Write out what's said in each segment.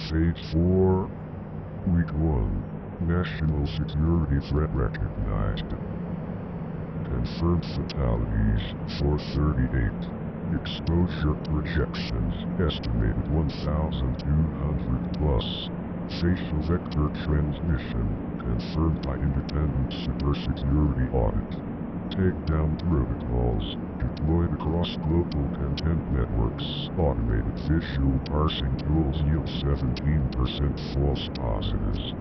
Phase 4, Week 1. National Security Threat Recognized. Confirmed fatalities, 438. Exposure projections, estimated 1,200 plus. Facial vector transmission, confirmed by independent cybersecurity audit. Takedown protocols, deployed across global content networks. Automated visual parsing tools yield 17% false positives.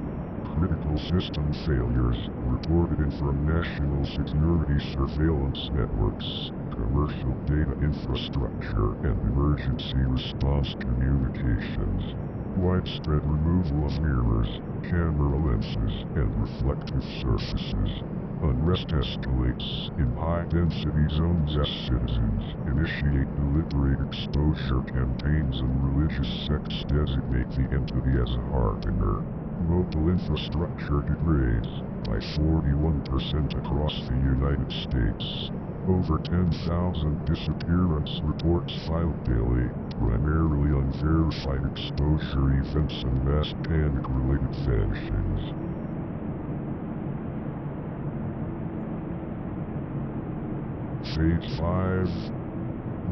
Critical system failures, reported from national security surveillance networks, commercial data infrastructure, and emergency response communications. Widespread removal of mirrors, camera lenses, and reflective surfaces. Unrest escalates in high-density zones as citizens initiate deliberate exposure campaigns and religious sects designate the entity as a harbinger. Mobile infrastructure degrades by 41% across the United States. Over 10,000 disappearance reports filed daily, primarily unverified exposure events and mass panic-related vanishings. Phase 5,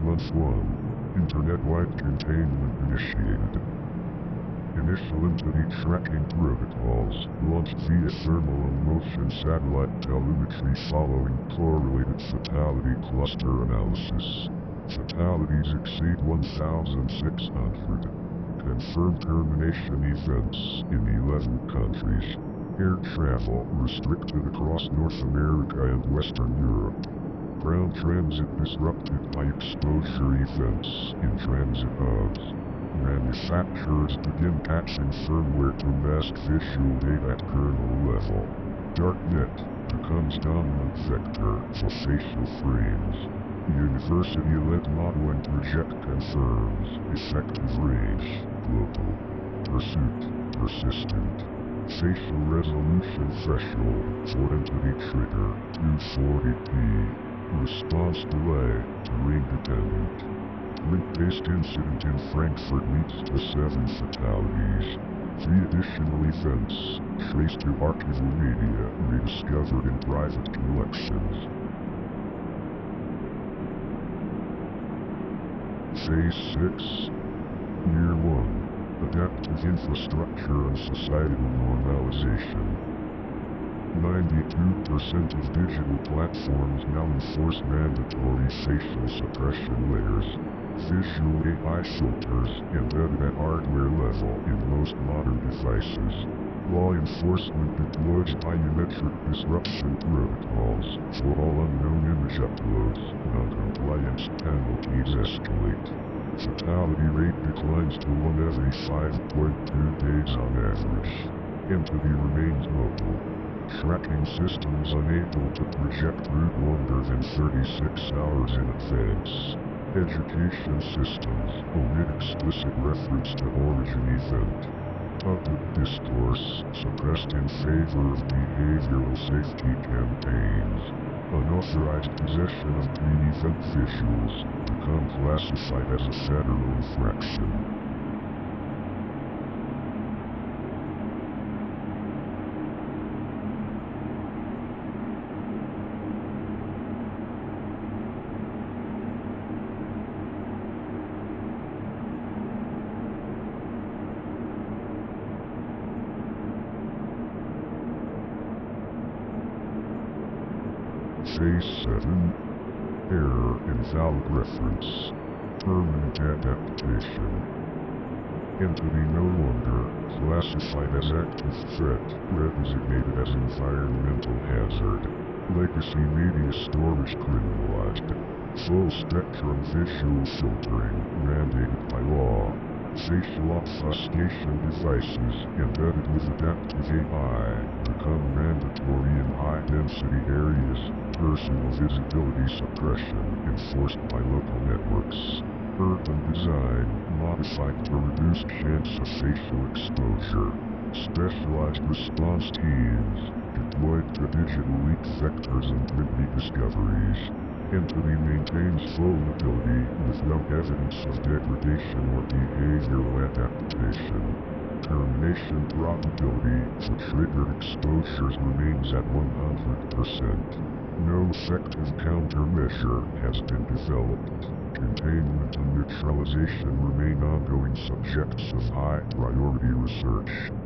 Month 1, Internet-wide containment initiated. Initial entity tracking protocols launched via thermal and motion satellite telemetry following correlated fatality cluster analysis. Fatalities exceed 1,600. Confirmed termination events in 11 countries. Air travel restricted across North America and Western Europe. Ground transit disrupted by exposure events in transit hubs. Manufacturers begin patching firmware to mask visual data at kernel level. Darknet becomes dominant vector for facial frames. University-led modeling project confirms effective range, global. Pursuit, persistent. Facial resolution threshold for entity trigger, 240p. Response delay, terrain dependent. Link-based incident in Frankfurt leads to 7 fatalities. 3 additional events, traced to archival media, rediscovered in private collections. Phase 6, Year 1, Adaptive Infrastructure and Societal Normalization. 92% of digital platforms now enforce mandatory facial suppression layers. Visual AI filters embedded at hardware level in most modern devices. Law enforcement deploys biometric disruption protocols for all unknown image uploads. Non-compliance penalties escalate. Fatality rate declines to 1 every 5.2 days on average. Entity remains mobile. Tracking systems unable to project route longer than 36 hours in advance. Education systems omit explicit reference to origin event. Public discourse suppressed in favor of behavioral safety campaigns. Unauthorized possession of pre-event visuals become classified as a federal infraction. Phase 7, Error Invalid Reference, Permanent Adaptation. Entity no longer classified as active threat, designated as environmental hazard. Legacy media storage criminalized. Full spectrum visual filtering mandated by law. Facial obfuscation devices embedded with adaptive AI become mandatory in high-density areas. Personal visibility suppression enforced by local networks. Urban design modified to reduce chance of facial exposure. Specialized response teams deployed to digital leak vectors and print discoveries. Entity maintains vulnerability with no evidence of degradation or behavioral adaptation. termination probability for triggered exposures remains at 100%. No effective countermeasure has been developed. Containment and neutralization remain ongoing subjects of high priority research.